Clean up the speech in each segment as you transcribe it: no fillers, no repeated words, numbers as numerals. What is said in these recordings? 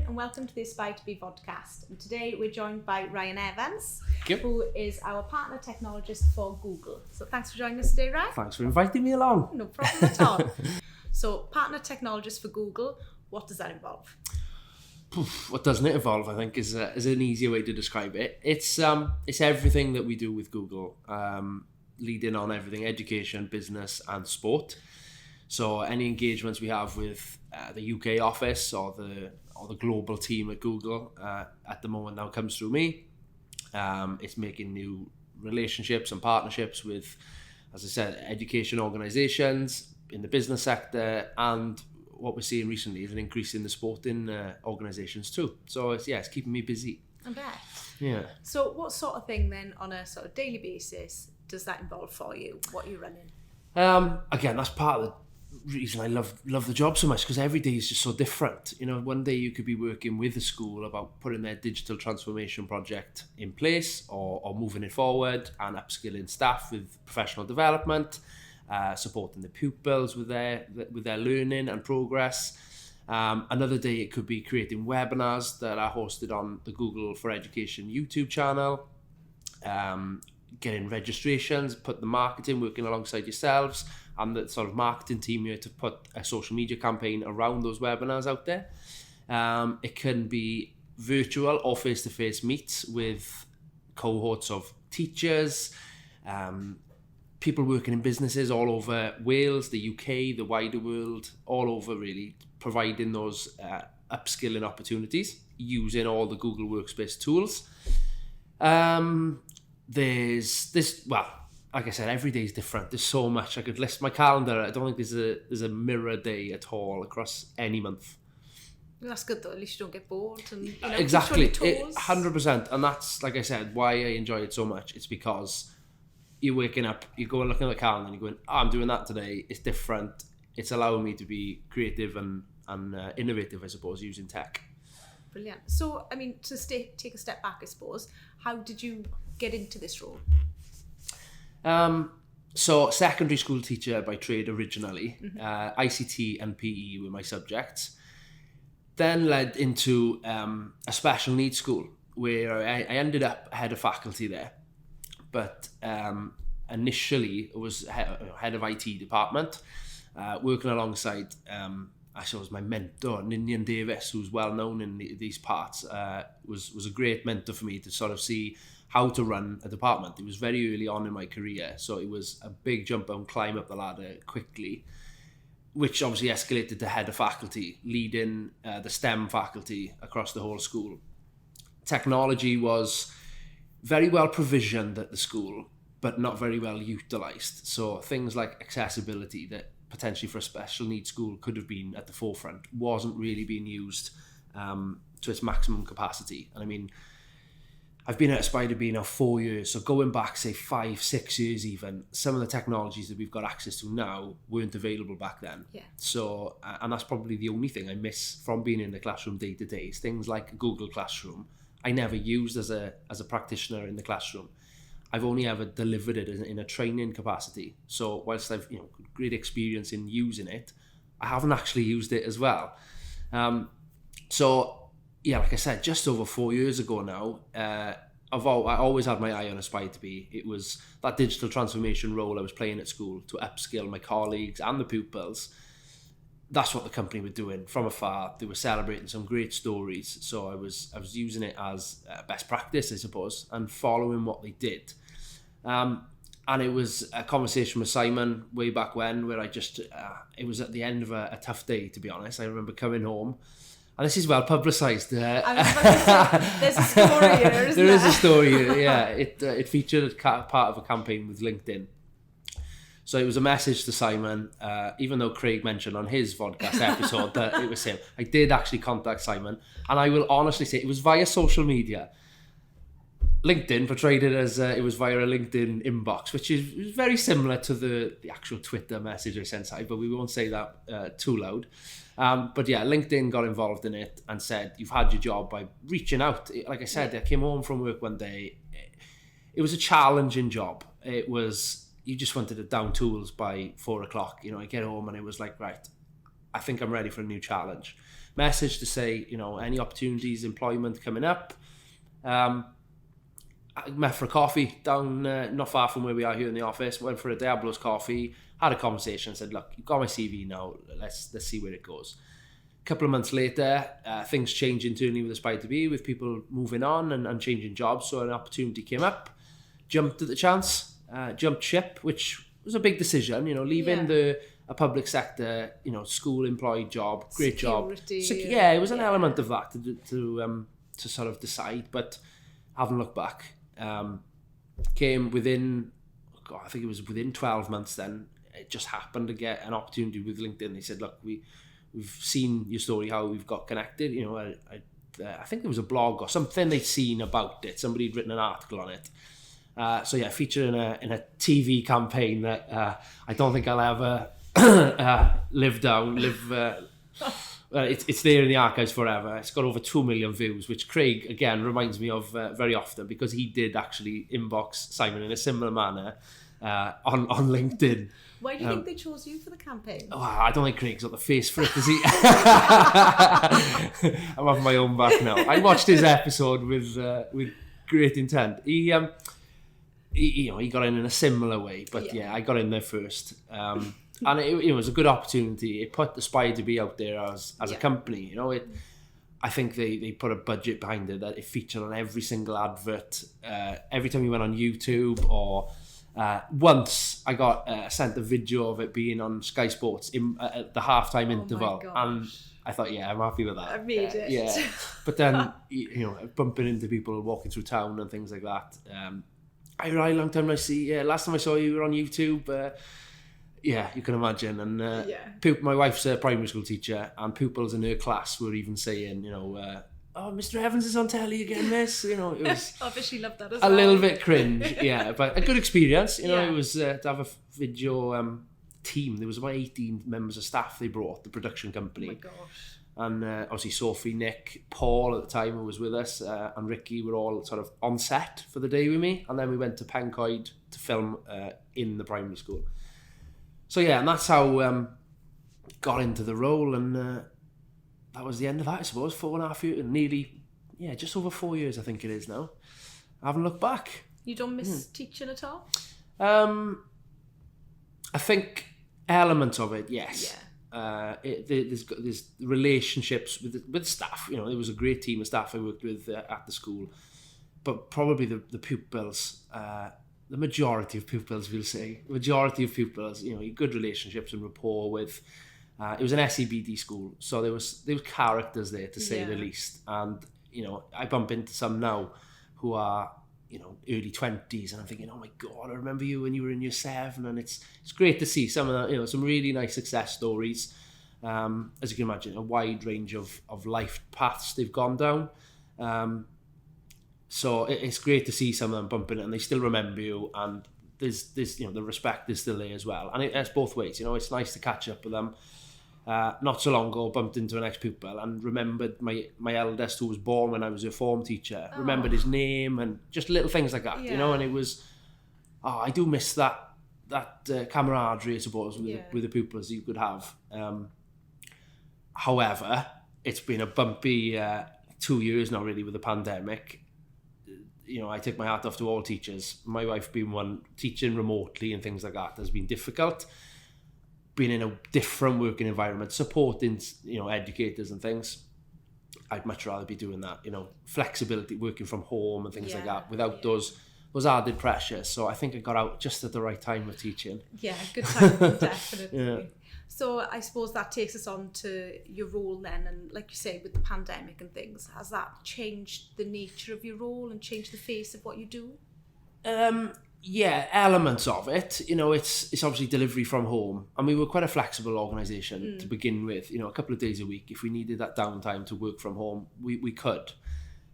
and welcome to the Aspire to Be podcast. And today we're joined by Ryan Evans, Yep. who is our partner technologist for Google. So thanks for joining us today, Ryan. Thanks for inviting me along. No problem at all. So partner technologist for Google, what does that involve? What doesn't it involve, I think, is an easier way to describe it. It's everything that we do with Google, leading on everything, education, business and sport. So any engagements we have with the UK office or the global team at Google at the moment now comes through me. It's making new relationships and partnerships with, as I said, education organisations in the business sector, and what we're seeing recently is an increase in the sporting organisations too. So it's keeping me busy. I bet. Yeah. So what sort of thing then on a sort of daily basis does that involve for you? What are you running? Again, that's part of the reason I love the job so much, because every day is just so different. You know, one day you could be working with the school about putting their digital transformation project in place or moving it forward and upskilling staff with professional development, supporting the pupils with their learning and progress. Another day it could be creating webinars that are hosted on the Google for Education YouTube channel, getting registrations, put the marketing, working alongside yourselves and the sort of marketing team here to put a social media campaign around those webinars out there. It can be virtual or face-to-face meets with cohorts of teachers, people working in businesses all over Wales, the UK, the wider world, all over really, providing those upskilling opportunities using all the Google Workspace tools. There's this, well, like I said, every day is different. There's so much. I could list my calendar. I don't think there's a mirror day at all across any month. That's good though, at least you don't get bored. And, exactly, 100%. And that's, like I said, why I enjoy it so much. It's because you're waking up, you go and looking at the calendar and you're going, I'm doing that today. It's different. It's allowing me to be creative and innovative, I suppose, using tech. Brilliant. So, I mean, to take a step back, I suppose, how did you get into this role? So secondary school teacher by trade originally, ICT and PE were my subjects. Then led into a special needs school where I ended up head of faculty there. But initially I was head of IT department, working alongside, I suppose, my mentor, Ninian Davis, who's well known in these parts, was a great mentor for me to sort of see how to run a department. It was very early on in my career, so it was a big jump and climb up the ladder quickly, which obviously escalated to head of faculty, leading the STEM faculty across the whole school. Technology was very well provisioned at the school, but not very well utilised. So things like accessibility that potentially for a special needs school could have been at the forefront wasn't really being used to its maximum capacity. And I mean, I've been at Aspire to Be now 4 years, so going back, say 5-6 years even, some of the technologies that we've got access to now weren't available back then. Yeah. So, and that's probably the only thing I miss from being in the classroom day to day, is things like Google Classroom. I never used as a practitioner in the classroom. I've only ever delivered it in a training capacity. So whilst I've great experience in using it, I haven't actually used it as well. So yeah, like I said, just over 4 years ago now, I always had my eye on Aspire to Be. It was that digital transformation role I was playing at school to upskill my colleagues and the pupils. That's what the company were doing from afar. They were celebrating some great stories. So I was using it as best practice, I suppose, and following what they did. And it was a conversation with Simon way back when, where I just, it was at the end of a tough day, to be honest. I remember coming home, and this is well publicised. I was about to say, there's a story here, isn't there? There is a story here, yeah. It featured as part of a campaign with LinkedIn. So it was a message to Simon, even though Craig mentioned on his podcast episode that it was him. I did actually contact Simon, and I will honestly say it was via social media. LinkedIn portrayed it as it was via a LinkedIn inbox, which is very similar to the actual Twitter message I sent out, but we won't say that too loud. But yeah, LinkedIn got involved in it and said, you've had your job by reaching out. Like I said, I came home from work one day. It was a challenging job. It was, you just wanted to down tools by 4 o'clock. I get home and it was like, right, I think I'm ready for a new challenge. message to say, you know, any opportunities, employment coming up. I met for a coffee down not far from where we are here in the office. Went for a Diablo's coffee, had a conversation, said, look, you've got my CV now, let's see where it goes. A couple of months later, things changed internally with Aspire to Be, with people moving on and changing jobs. So an opportunity came up, jumped at the chance, jumped ship, which was a big decision, you know, leaving a public sector, you know, school employed job, great Security, job. Yeah, it was an element of that to sort of decide, but haven't looked back. Came within, I think it was within 12 months then, it just happened to get an opportunity with LinkedIn. They said, look, we've seen your story, how we've got connected. You know, I think there was a blog or something they'd seen about it. Somebody had written an article on it. So yeah, featured in a TV campaign that I don't think I'll ever live down. It's there in the archives forever. It's got over 2 million views, which Craig, again, reminds me of very often, because he did actually inbox Simon in a similar manner on LinkedIn. Why do you think they chose you for the campaign? Oh, I don't think Craig's got the face for it, does he? I'm having my own back now. I watched his episode with great intent. He got in a similar way, but yeah I got in there first. And it was a good opportunity. It put Aspire to Be out there as a company. You know, I think they put a budget behind it that it featured on every single advert. Every time you went on YouTube, or once I got sent a video of it being on Sky Sports at the halftime interval, and I thought, yeah, I'm happy with that. I've made it. Yeah, but then bumping into people walking through town and things like that. I long time no see. Yeah, last time I saw you were on YouTube. Yeah, you can imagine. And my wife's a primary school teacher, and pupils in her class were even saying, oh, Mr. Evans is on telly again, miss. You know, it was obviously loved that as a little bit cringe, yeah, but a good experience. You know, it was to have a video team. There was about 18 members of staff they brought, the production company. Oh my gosh. And obviously Sophie, Nick, Paul at the time who was with us, and Ricky were all sort of on set for the day with me. And then we went to Pencoed to film in the primary school. So yeah, and that's how got into the role, and that was the end of that, I suppose. 4.5 years, nearly, just over 4 years I think it is now. I haven't looked back. You don't miss teaching at all? I think elements of it, yes. Yeah. There's relationships with staff. You know, there was a great team of staff I worked with at the school, but probably the pupils. The majority of pupils, we'll say, you know, good relationships and rapport with. It was an SEBD school, so there was characters there, to say the least. And you know, I bump into some now who are, you know, early 20s, and I'm thinking, oh my god, I remember you when you were in year 7, and it's great to see some of the, you know, some really nice success stories. As you can imagine, a wide range of life paths they've gone down. So it's great to see some of them bumping it, and they still remember you, and there's you know, the respect is still there as well, and it's both ways. You know, it's nice to catch up with them. Not so long ago, bumped into an ex-pupil and remembered my eldest, who was born when I was a form teacher. Remembered his name and just little things like that. You know, and it was, I do miss that camaraderie, I suppose, with the pupils you could have. However, it's been a bumpy 2 years now, really, with the pandemic. You know, I take my hat off to all teachers. My wife being one, teaching remotely and things like that has been difficult. Being in a different working environment, supporting, you know, educators and things. I'd much rather be doing that, you know, flexibility, working from home and things like that, without those added pressures. So I think I got out just at the right time of teaching. Yeah, good time, definitely. So I suppose that takes us on to your role then, and like you say, with the pandemic and things, has that changed the nature of your role and changed the face of what you do? Yeah, elements of it. You know, it's obviously delivery from home, and we were quite a flexible organisation to begin with. You know, a couple of days a week, if we needed that downtime to work from home, we could.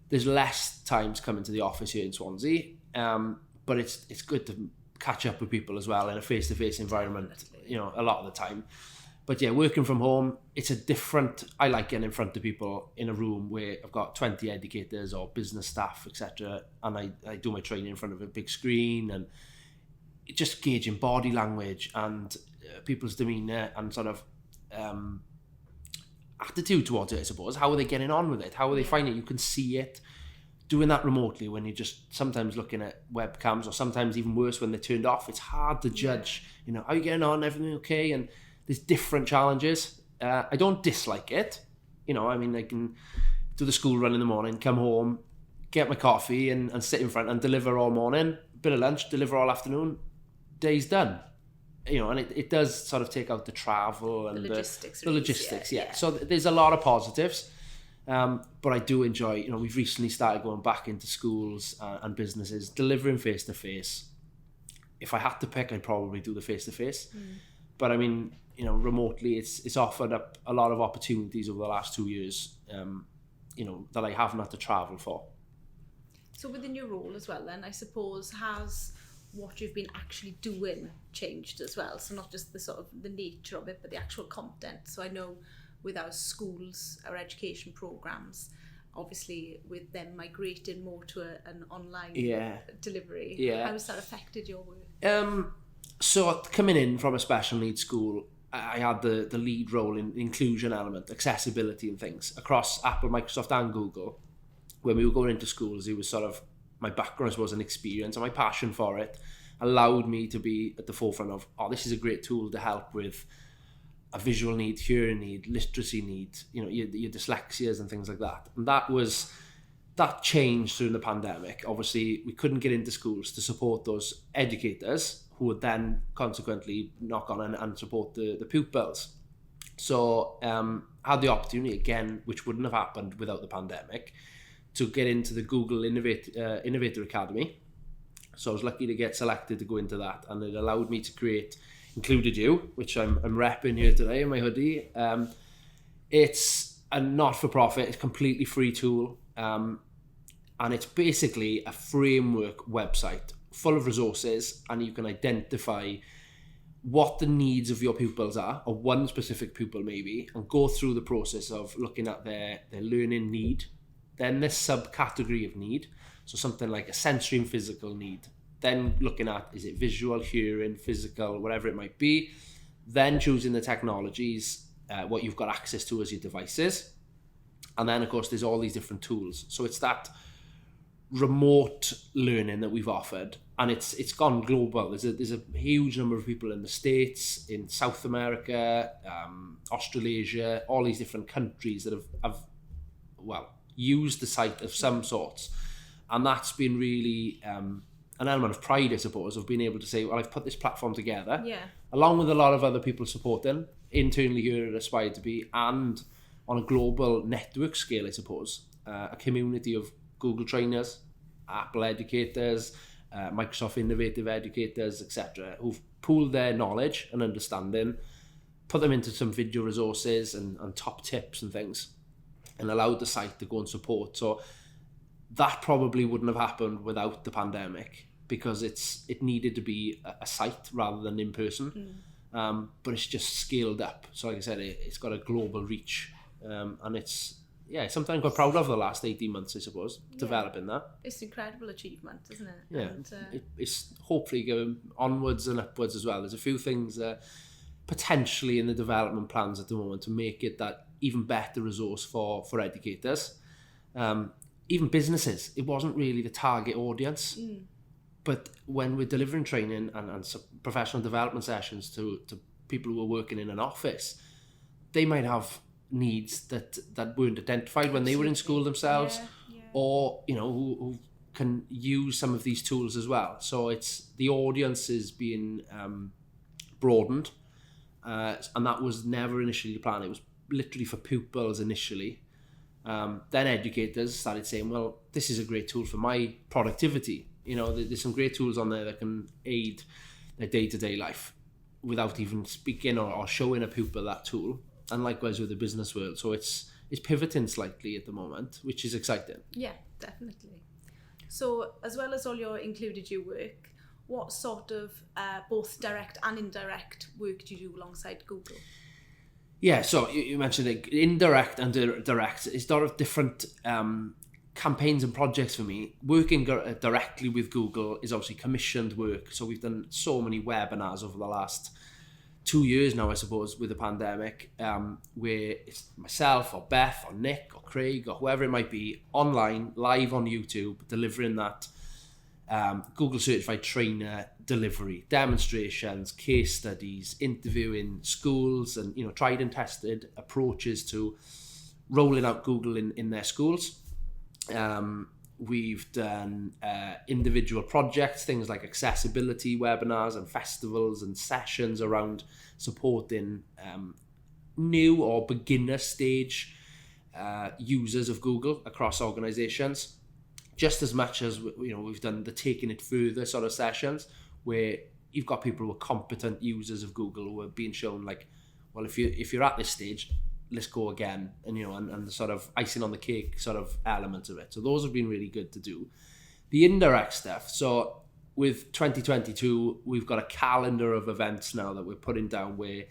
There's less times coming to the office here in Swansea, but it's good to catch up with people as well in a face-to-face environment. Definitely. You know, a lot of the time. But yeah, working from home, it's a different. I like getting in front of people in a room where I've got 20 educators or business staff, etc., and I do my training in front of a big screen, and just gauging body language and people's demeanour, and sort of attitude towards it, I suppose. How are they getting on with it? How are they finding it? You can see it. Doing that remotely when you're just sometimes looking at webcams, or sometimes even worse when they're turned off, it's hard to judge, you know, how are you getting on, everything okay? And there's different challenges. I don't dislike it. You know, I mean, I can do the school run in the morning, come home, get my coffee and sit in front and deliver all morning, bit of lunch, deliver all afternoon, day's done. You know, and it does sort of take out the travel and the logistics. Yeah. So there's a lot of positives. But I do enjoy, you know, we've recently started going back into schools and businesses, delivering face-to-face. If I had to pick, I'd probably do the face-to-face. But I mean, you know, remotely, it's offered up a lot of opportunities over the last 2 years, you know, that I haven't had to travel for. So within your role as well then, I suppose, has what you've been actually doing changed as well? So not just the sort of the nature of it, but the actual content. So I know with our schools, our education programs, obviously with them migrating more to an online delivery, how has that affected your work? So coming in from a special needs school, I had the lead role in inclusion element, accessibility and things across Apple, Microsoft and Google. When we were going into schools, it was sort of my background was an experience, and my passion for it allowed me to be at the forefront of, this is a great tool to help with a visual need, hearing need, literacy need, you know, your dyslexias and things like that. And that changed during the pandemic. Obviously, we couldn't get into schools to support those educators who would then consequently knock on and support the pupils. So I had the opportunity, again, which wouldn't have happened without the pandemic, to get into the Google Innovator Academy. So I was lucky to get selected to go into that, and it allowed me to create Included You, which I'm repping here today in my hoodie. It's a not-for-profit, it's a completely free tool, and it's basically a framework website full of resources, and you can identify what the needs of your pupils are, or one specific pupil maybe, and go through the process of looking at their learning need, then this subcategory of need, so something like a sensory and physical need, then looking at, is it visual, hearing, physical, whatever it might be, then choosing the technologies, what you've got access to as your devices, and then of course there's all these different tools. So it's that remote learning that we've offered, and it's gone global. There's a huge number of people in the States, in South America, Australasia, all these different countries that have used the site of some sorts, and that's been really an element of pride, I suppose, of being able to say, well, I've put this platform together, along with a lot of other people supporting, internally here at Aspire to Be, and on a global network scale, I suppose, a community of Google trainers, Apple educators, Microsoft innovative educators, etc., who've pooled their knowledge and understanding, put them into some video resources and top tips and things, and allowed the site to go and support. So that probably wouldn't have happened without the pandemic, because it needed to be a site rather than in person. But it's just scaled up. So like I said, it's got a global reach, and it's something I'm quite proud of the last 18 months, I suppose, developing that. It's an incredible achievement, isn't it? Yeah, and, it's hopefully going onwards and upwards as well. There's a few things potentially in the development plans at the moment to make it that even better resource for educators. Even businesses, it wasn't really the target audience. But when we're delivering training and professional development sessions to people who are working in an office, they might have needs that weren't identified when they were in school themselves, or you know who can use some of these tools as well. So it's the audience is being broadened, and that was never initially the plan. It was literally for pupils initially. Then educators started saying, well, this is a great tool for my productivity. You know, there's some great tools on there that can aid their day-to-day life without even speaking or showing a pupil that tool. And likewise with the business world. So it's pivoting slightly at the moment, which is exciting. Yeah, definitely. So as well as all your Included You work, what sort of both direct and indirect work do you do alongside Google? Yeah, so you mentioned indirect and direct. It's sort of different campaigns and projects for me. Working directly with Google is obviously commissioned work. So we've done so many webinars over the last 2 years now, I suppose, with the pandemic, where it's myself or Beth or Nick or Craig or whoever it might be, online, live on YouTube, delivering that Google Certified Trainer delivery, demonstrations, case studies, interviewing schools, and tried and tested approaches to rolling out Google in their schools. We've done individual projects, things like accessibility webinars and festivals and sessions around supporting new or beginner stage users of Google across organizations. Just as much as we've done the taking it further sort of sessions where you've got people who are competent users of Google who are being shown like, well, if you're at this stage, let's go again, and the sort of icing on the cake sort of element of it. So those have been really good to do. The indirect stuff. So with 2022, we've got a calendar of events now that we're putting down where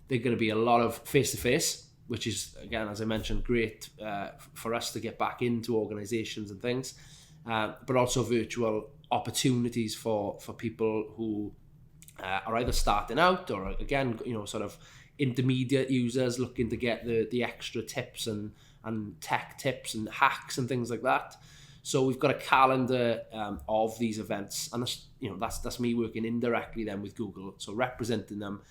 they're going to be a lot of face-to-face, which is, again, as I mentioned, great for us to get back into organizations and things, but also virtual opportunities for people who are either starting out or, again, sort of intermediate users looking to get the extra tips and tech tips and hacks and things like that. So we've got a calendar of these events, and that's me working indirectly then with Google, so representing them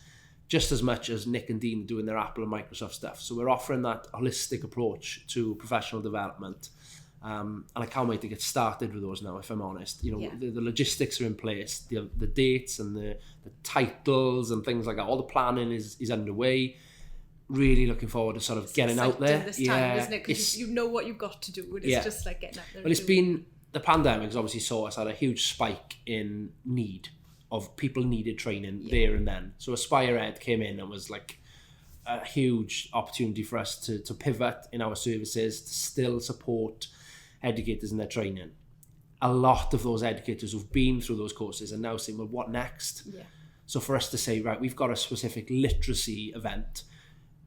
just as much as Nick and Dean are doing their Apple and Microsoft stuff. So we're offering that holistic approach to professional development. And I can't wait to get started with those now, if I'm honest. The logistics are in place, the dates and the titles and things like that. All the planning is underway. Really looking forward to sort of getting out there. This time, isn't it? Because you know what you've got to do, and it's just like getting out there. Well, it's been, the pandemic has obviously saw us had a huge spike in need of people needed training there and then. So Aspire Ed came in and was like a huge opportunity for us to pivot in our services, to still support educators in their training. A lot of those educators who've been through those courses are now saying, well, what next? Yeah. So for us to say, right, we've got a specific literacy event,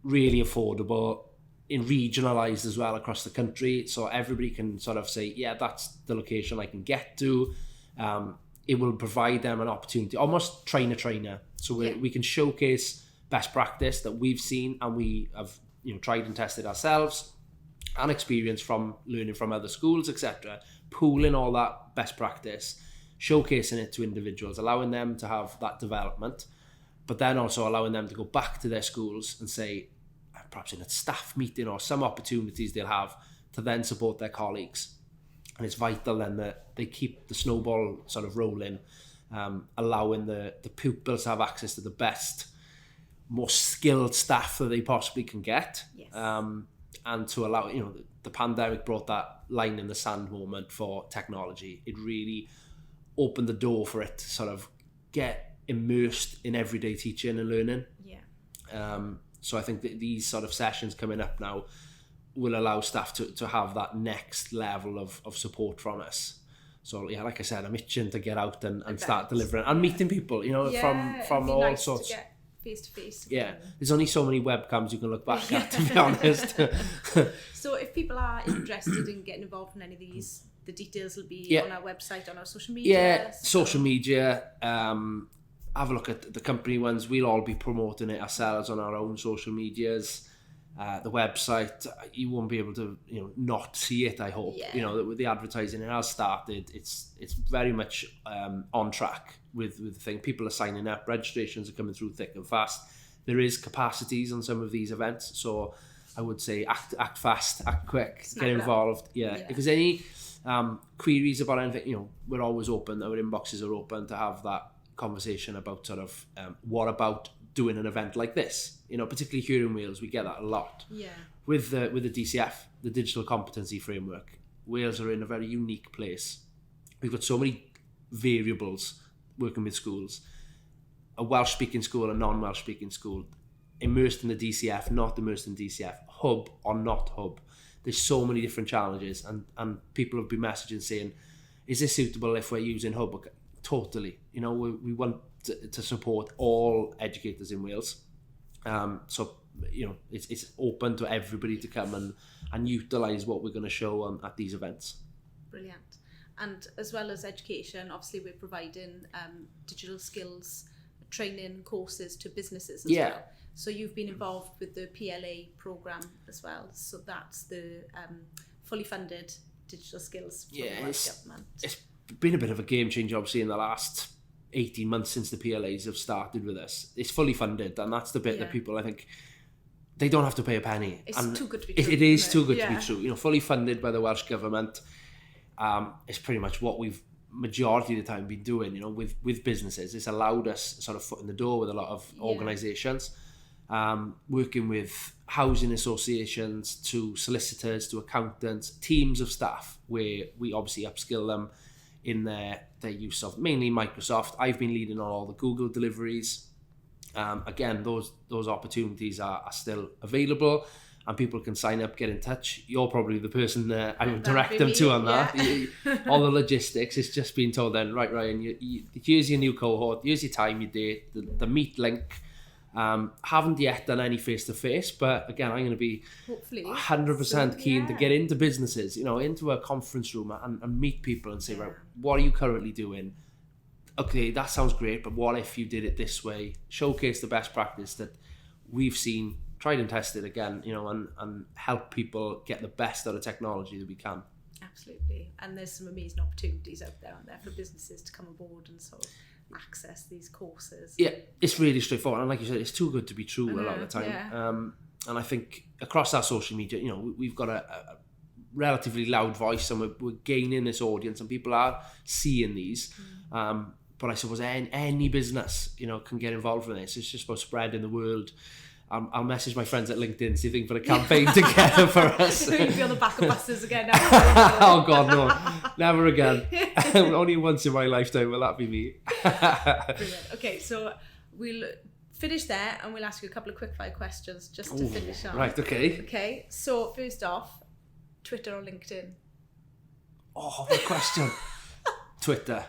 really affordable, regionalised as well across the country, so everybody can sort of say, yeah, that's the location I can get to. It will provide them an opportunity, almost trainer. So we can showcase best practice that we've seen and we have tried and tested ourselves, and experience from learning from other schools, etc. Pooling all that best practice, showcasing it to individuals, allowing them to have that development, but then also allowing them to go back to their schools and say, perhaps in a staff meeting or some opportunities they'll have to then support their colleagues. And it's vital then that they keep the snowball sort of rolling, allowing the pupils to have access to the best, more skilled staff that they possibly can get. Yes. And to allow, the pandemic brought that line in the sand moment for technology. It really opened the door for it to sort of get immersed in everyday teaching and learning. Yeah. So I think that these sort of sessions coming up now will allow staff to have that next level of support from us. So yeah, like I said, I'm itching to get out and start delivering and meeting people, from all nice sorts. To get face to face. Yeah, there's only so many webcams you can look back at, to be honest. So if people are interested in getting involved in any of these, the details will be on our website, on our social media. Yeah, social media. Have a look at the company ones. We'll all be promoting it ourselves on our own social medias. The website, you won't be able to not see it, I hope. With the advertising, it has started. It's very much on track with the thing. People are signing up, registrations are coming through thick and fast. There is capacities on some of these events, so I would say act fast, act quick, get involved. If there's any queries about anything, we're always open. Our inboxes are open to have that conversation about sort of what about doing an event like this, particularly here in Wales. We get that a lot. With the DCF, the Digital Competency Framework, Wales are in a very unique place. We've got so many variables working with schools, a Welsh speaking school, a non-Welsh speaking school, immersed in the DCF, not immersed in DCF, hub or not hub. There's so many different challenges, and people have been messaging saying, is this suitable if we're using hub? Totally. We want to support all educators in Wales. So it's open to everybody to come and utilise what we're going to show at these events. Brilliant. And as well as education, obviously we're providing digital skills training courses to businesses as well. So you've been involved with the PLA program as well. So that's the fully funded digital skills from the Welsh Government. It's been a bit of a game changer, obviously, in the last 18 months since the PLAs have started with us. It's fully funded, and that's the bit that people, I think, they don't have to pay a penny. It's too good to be true. It is too good to be true. You know, fully funded by the Welsh Government. It's pretty much what we've majority of the time been doing, you know, with businesses. It's allowed us sort of foot in the door with a lot of organisations, working with housing associations, to solicitors, to accountants, teams of staff, where we obviously upskill them in their use of mainly Microsoft. I've been leading on all the Google deliveries. Again, those opportunities are still available, and people can sign up, get in touch. You're probably the person I would direct them to on that. All the logistics, it's just been told then, right, Ryan, here's your new cohort, here's your time, your date, the meet link. Haven't yet done any face-to-face, but again, I'm going to be hopefully 100% keen to get into businesses, you know, into a conference room and meet people and say, right, what are you currently doing? Okay, that sounds great, but what if you did it this way? Showcase the best practice that we've seen, tried and tested again, you know, and help people get the best out of technology that we can. Absolutely. And there's some amazing opportunities out there, aren't there, for businesses to come aboard and sort of access these courses. Yeah, it's really straightforward. And like you said, it's too good to be true a lot of the time. Yeah. And I think across our social media, you know, we've got a relatively loud voice, and we're gaining this audience, and people are seeing these. But I suppose any business, you know, can get involved in this. It's just about spreading the word. I'll message my friends at LinkedIn, see if they can put a campaign together for us. You'll be on the back of buses again. Oh God, no, never again. Only once in my lifetime will that be me. Brilliant. Okay, so we'll finish there, and we'll ask you a couple of quick-fire questions just to finish on. Right. Okay. Okay. So first off, Twitter or LinkedIn? Oh, what question. Twitter.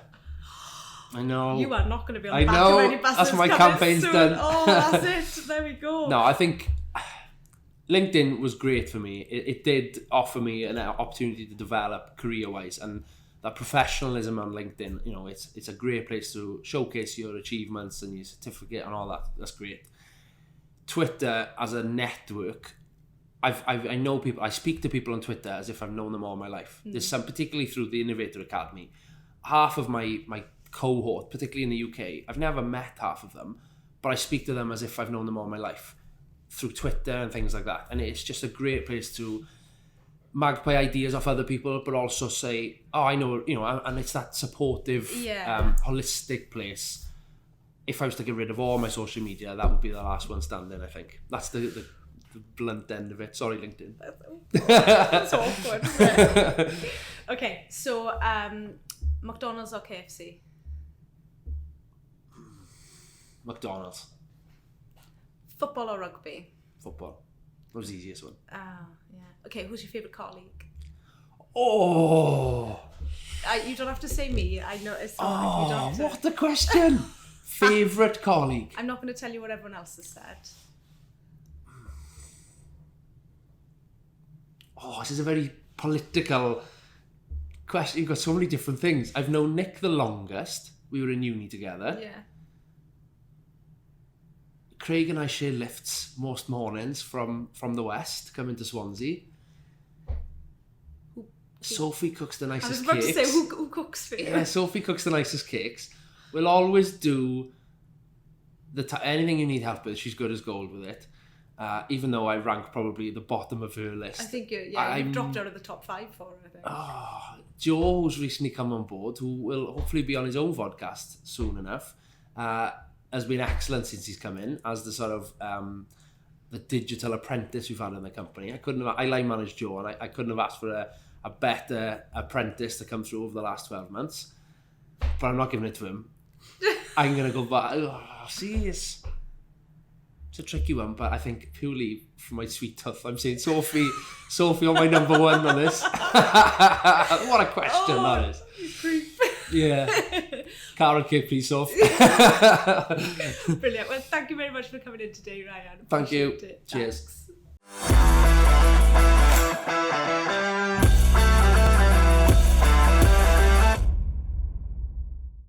I know. You are not going to be on the back of any buses. That's my campaign's soon. done. Oh, that's it. There we go. No, I think LinkedIn was great for me. It did offer me an opportunity to develop career-wise, and that professionalism on LinkedIn, you know, it's a great place to showcase your achievements and your certificate and all that. That's great. Twitter as a network, I know people. I speak to people on Twitter as if I've known them all my life. There's some, particularly through the Innovator Academy, half of my cohort, particularly in the UK, I've never met half of them, but I speak to them as if I've known them all my life through Twitter and things like that. And it's just a great place to magpie ideas off other people, but also say, oh, I know, you know, and it's that supportive, holistic place. If I was to get rid of all my social media, that would be the last one standing, I think. That's the blunt end of it. Sorry, LinkedIn. That's awkward. Okay, so McDonald's or KFC? McDonald's. Football or rugby? Football. That was the easiest one. Ah, yeah. Okay, who's your favourite colleague? Oh! You don't have to say me. I know it's not. Oh, you don't have to. What a question! Favourite colleague? I'm not going to tell you what everyone else has said. Oh, this is a very political question. You've got so many different things. I've known Nick the longest. We were in uni together. Yeah. Craig and I share lifts most mornings from the west, coming to Swansea. Sophie cooks the nicest cakes. I was about to say, who cooks for you? Yeah, Sophie cooks the nicest cakes. We'll always do anything you need help with. She's good as gold with it. Even though I rank probably at the bottom of her list. I think you've dropped out of the top 5 for her, I think. Oh, Joe, who's recently come on board, who will hopefully be on his own podcast soon enough, has been excellent since he's come in as the sort of the digital apprentice we've had in the company. I line manage Joe, and I couldn't have asked for a better apprentice to come through over the last 12 months. But I'm not giving it to him. I'm going to go back. See, it's a tricky one, but I think purely for my sweet tooth, I'm saying Sophie on my number 1 on this. What a question that is. You creep. Yeah. Carrot cake, please, Soph. Brilliant. Well, thank you very much for coming in today, Ryan. Thank you. It. Cheers. Thanks.